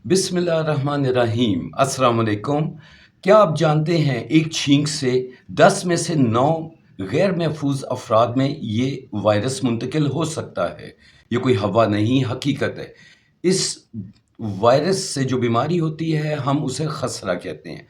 बिस्मिल्लाह रहमान रहीम। अस्सलाम वालेकुम। क्या आप जानते हैं एक छींक से 10 में से 9 गैर महफूज अफराद में ये वायरस मुंतकिल हो सकता है। ये कोई हवा नहीं, हकीकत है। इस वायरस से जो बीमारी होती है हम उसे खसरा कहते हैं।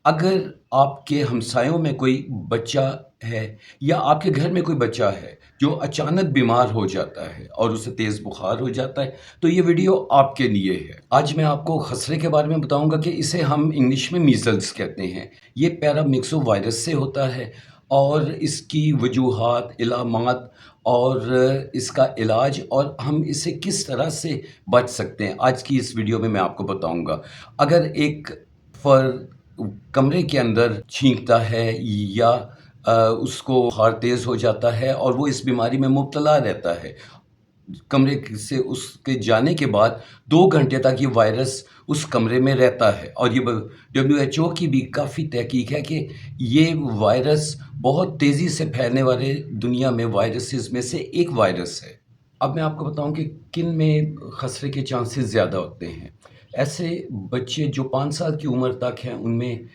अगर आपके हमसायों में कोई बच्चा है या आपके घर में कोई बच्चा है जो अचानक बीमार हो जाता है और उसे तेज़ बुखार हो जाता है, तो ये वीडियो आपके लिए है। आज मैं आपको खसरे के बारे में बताऊंगा कि इसे हम इंग्लिश में मीज़ल्स कहते हैं। ये पैरामिक्सो वायरस से होता है और इसकी वजूहात, इलामात और इसका इलाज और हम इसे किस तरह से बच सकते हैं, आज की इस वीडियो में मैं आपको बताऊंगा। अगर एक फ़र्द कमरे के अंदर छींकता है या उसको बुखार तेज़ हो जाता है और वो इस बीमारी में मुब्तला रहता है, कमरे से उसके जाने के बाद 2 घंटे तक ये वायरस उस कमरे में रहता है। और ये WHO की भी काफ़ी तहकीक है कि ये वायरस बहुत तेज़ी से फैलने वाले दुनिया में वायरसेस में से एक वायरस है। अब मैं आपको बताऊं कि किन में खसरे के चांसेस ज़्यादा होते हैं। ऐसे बच्चे जो 5 साल की उम्र तक हैं उनमें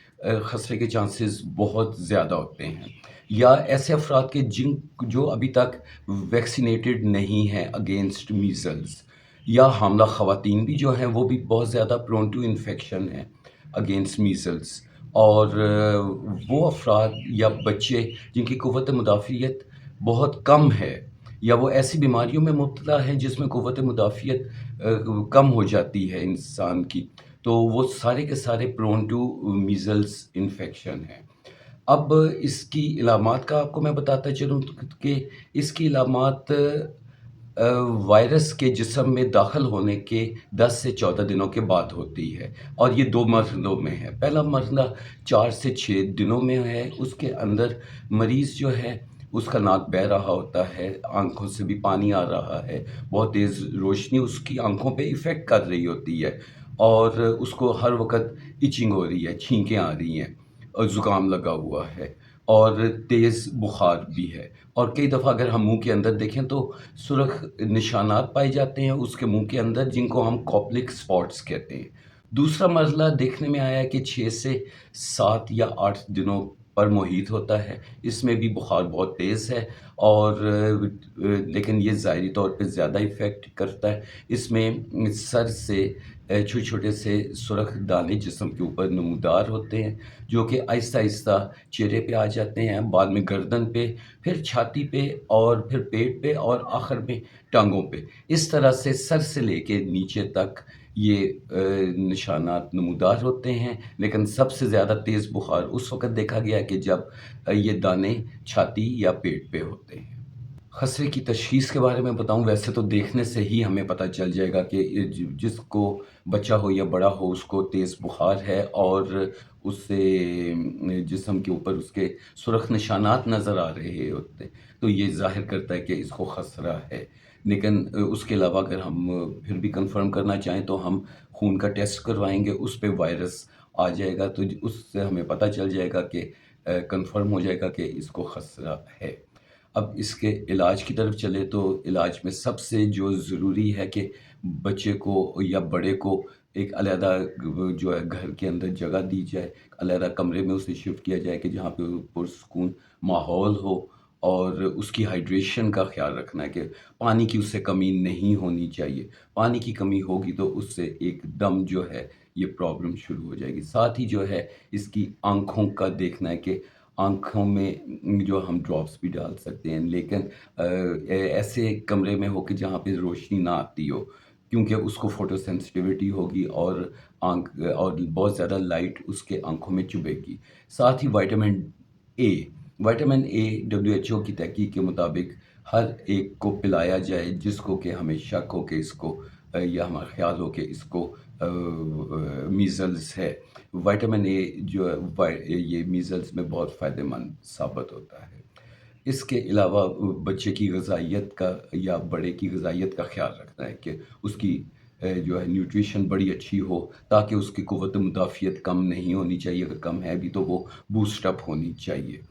खसरे के चांसेस बहुत ज़्यादा होते हैं, या ऐसे अफराद के जो अभी तक वैक्सीनेटेड नहीं हैं अगेंस्ट मीज़ल्स, या हामला ख़वातीन भी जो हैं वो भी बहुत ज़्यादा प्रोन टू इन्फेक्शन हैं अगेंस्ट मीज़ल्स। और वो अफराद या बच्चे जिनकी क़ुव्वत मुदाफ़ियत बहुत कम है या वो ऐसी बीमारियों में मुब्तला हैं जिसमें क़ुव्वत मुदाफ़ियत कम हो जाती है इंसान की, तो वो सारे के सारे प्रोन टू मीज़ल्स इन्फेक्शन हैं। अब इसकी इलामात का आपको मैं बताता चलूँ कि इसकी इलामात वायरस के जिस्म में दाखिल होने के 10 से 14 दिनों के बाद होती है और ये 2 मरहलों में है। पहला मरहला 4 से 6 दिनों में है, उसके अंदर मरीज़ जो है उसका नाक बह रहा होता है, आँखों से भी पानी आ रहा है, बहुत तेज़ रोशनी उसकी आँखों पे इफ़ेक्ट कर रही होती है और उसको हर वक़्त इचिंग हो रही है, छींकें आ रही हैं और ज़ुकाम लगा हुआ है और तेज़ बुखार भी है। और कई दफ़ा अगर हम मुँह के अंदर देखें तो सुर्ख़ निशानात पाए जाते हैं उसके मुँह के अंदर, जिनको हम कॉप्लिक स्पॉट्स कहते हैं। दूसरा मरहला देखने में आया कि 6 से 7 या 8 दिनों पर मुहीत होता है। इसमें भी बुखार बहुत तेज़ है और लेकिन ये ज़ाहिरी तौर पे ज़्यादा इफ़ेक्ट करता है। इसमें सर से छोटे-छोटे से सुर्ख़ दाने जिस्म के ऊपर नमूदार होते हैं, जो कि आहिस्ता-आहिस्ता चेहरे पे आ जाते हैं, बाद में गर्दन पे, फिर छाती पे और फिर पेट पे और आखिर में टाँगों पे। इस तरह से सर से लेके नीचे तक ये निशानात नमूदार होते हैं, लेकिन सबसे ज़्यादा तेज़ बुखार उस वक़्त देखा गया है कि जब ये दाने छाती या पेट पे होते हैं। खसरे की तशख़ीस के बारे में बताऊँ, वैसे तो देखने से ही हमें पता चल जाएगा कि जिसको बच्चा हो या बड़ा हो उसको तेज़ बुखार है और उससे जिस्म के ऊपर उसके सुर्ख़ निशानात नज़र आ रहे होते हैं, तो ये ज़ाहिर करता है कि इसको खसरा है। लेकिन उसके अलावा अगर हम फिर भी कन्फ़र्म करना चाहें तो हम खून का टेस्ट करवाएँगे, उस पे वायरस आ जाएगा तो उससे हमें पता चल जाएगा कि कन्फ़र्म हो जाएगा कि इसको खसरा है। अब इसके इलाज की तरफ चले तो इलाज में सबसे जो ज़रूरी है कि बच्चे को या बड़े को एक अलहदा जो है घर के अंदर जगह दी जाए, अलहदा कमरे में उसे शिफ्ट किया जाए कि जहाँ पे पुरसुकून माहौल हो और उसकी हाइड्रेशन का ख़्याल रखना है कि पानी की उससे कमी नहीं होनी चाहिए। पानी की कमी होगी तो उससे एकदम जो है ये प्रॉब्लम शुरू हो जाएगी। साथ ही जो है इसकी आँखों का देखना है कि आँखों में जो हम ड्रॉप्स भी डाल सकते हैं, लेकिन ऐसे कमरे में हो कि जहाँ पे रोशनी ना आती हो, क्योंकि उसको फ़ोटो सेंसिटिविटी होगी और आँख और बहुत ज़्यादा लाइट उसके आँखों में चुभेगी। साथ ही विटामिन ए WHO की तहकीक के मुताबिक हर एक को पिलाया जाए जिसको कि हमें शक हो कि इसको या हमारा ख़्याल हो कि इसको मीज़ल्स है। विटामिन ए जो है ये मीज़ल्स में बहुत फ़ायदेमंद साबित होता है। इसके अलावा बच्चे की ग़िज़ाइयत का या बड़े की ग़िज़ाइयत का ख़्याल रखना है कि उसकी जो है न्यूट्रिशन बड़ी अच्छी हो, ताकि उसकी क़ुव्वत मुदाफ़ियत कम नहीं होनी चाहिए, अगर कम है भी तो वो बूस्ट अप होनी चाहिए।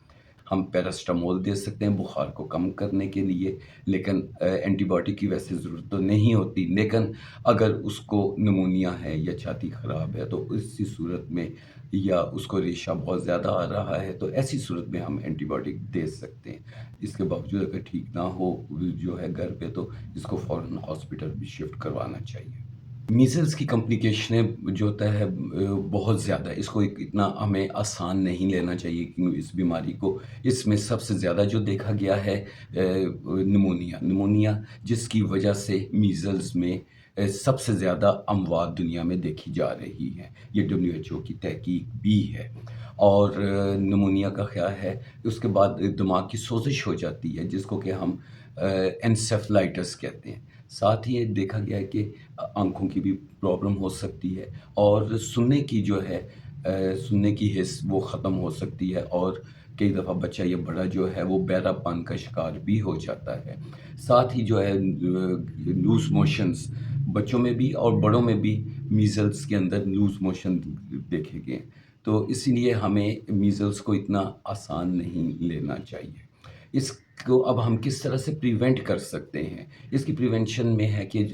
ہم پیراسٹامول دے سکتے ہیں بخار کو کم کرنے کے لیے، لیکن اینٹی بایوٹک کی ویسے ضرورت تو نہیں ہوتی، لیکن اگر اس کو نمونیا ہے یا چھاتی خراب ہے تو اسی صورت میں، یا اس کو ریشہ بہت زیادہ آ رہا ہے تو ایسی صورت میں ہم اینٹی بایوٹک دے سکتے ہیں۔ اس کے باوجود اگر ٹھیک نہ ہو جو ہے گھر پہ، تو اس کو فوراً ہاسپٹل بھی شفٹ کروانا چاہیے۔ میزلس کی کمپلیکیشنیں جو ہوتا ہے بہت زیادہ ہے، اس کو اتنا ہمیں آسان نہیں لینا چاہیے کہ اس بیماری کو، اس میں سب سے زیادہ جو دیکھا گیا ہے نمونیا، جس کی وجہ سے میزلس میں سب سے زیادہ اموات دنیا میں دیکھی جا رہی ہیں، یہ WHO کی تحقیق بھی ہے۔ اور نمونیا کا خیال ہے اس کے بعد دماغ کی سوزش ہو جاتی ہے، جس کو کہ ہم انسیفلائٹس کہتے ہیں۔ ساتھ ہی یہ دیکھا گیا ہے کہ آنکھوں کی بھی پرابلم ہو سکتی ہے، اور سننے کی جو ہے سننے کی حس وہ ختم ہو سکتی ہے، اور کئی دفعہ بچہ یا بڑا جو ہے وہ بہرا پن کا شکار بھی ہو جاتا ہے۔ ساتھ ہی جو ہے لوز موشنز بچوں میں بھی اور بڑوں میں بھی، میزلس کے اندر لوز موشن دیکھے گئے، تو اسی لیے ہمیں میزلس کو اتنا آسان نہیں لینا چاہیے۔ اس کو اب ہم کس طرح سے پریونٹ کر سکتے ہیں؟ اس کی پریونشن میں ہے کہ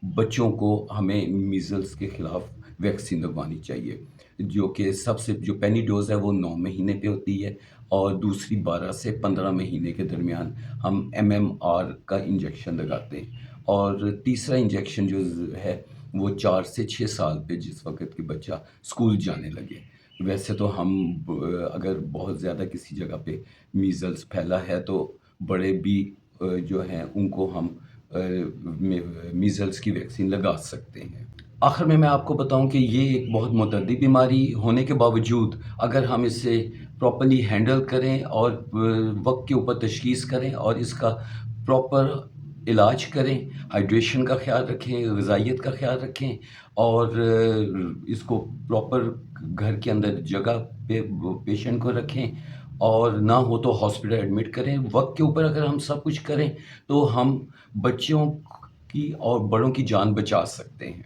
بچوں کو ہمیں میزلس کے خلاف ویکسین لگوانی چاہیے، جو کہ سب سے جو پہلی ڈوز ہے وہ 9 مہینے پہ ہوتی ہے، اور دوسری 12 سے 15 مہینے کے درمیان ہم MMR کا انجیکشن لگاتے ہیں، اور تیسرا انجیکشن جو ہے وہ 4 سے 6 سال پہ، جس وقت کہ بچہ اسکول جانے لگے۔ ویسے تو ہم اگر بہت زیادہ کسی جگہ پہ میزلس پھیلا ہے تو بڑے بھی جو ہیں ان کو ہم میزلس کی ویکسین لگا سکتے ہیں۔ آخر میں آپ کو بتاؤں کہ یہ ایک بہت متعدی بیماری ہونے کے باوجود اگر ہم اسے پراپرلی ہینڈل کریں اور وقت کے اوپر تشخیص کریں اور اس کا پراپر علاج کریں، ہائیڈریشن کا خیال رکھیں، غذائیت کا خیال رکھیں، اور اس کو پراپر گھر کے اندر جگہ پہ پیشنٹ کو رکھیں، اور نہ ہو تو ہاسپٹل ایڈمٹ کریں، وقت کے اوپر اگر ہم سب کچھ کریں تو ہم بچوں کی اور بڑوں کی جان بچا سکتے ہیں۔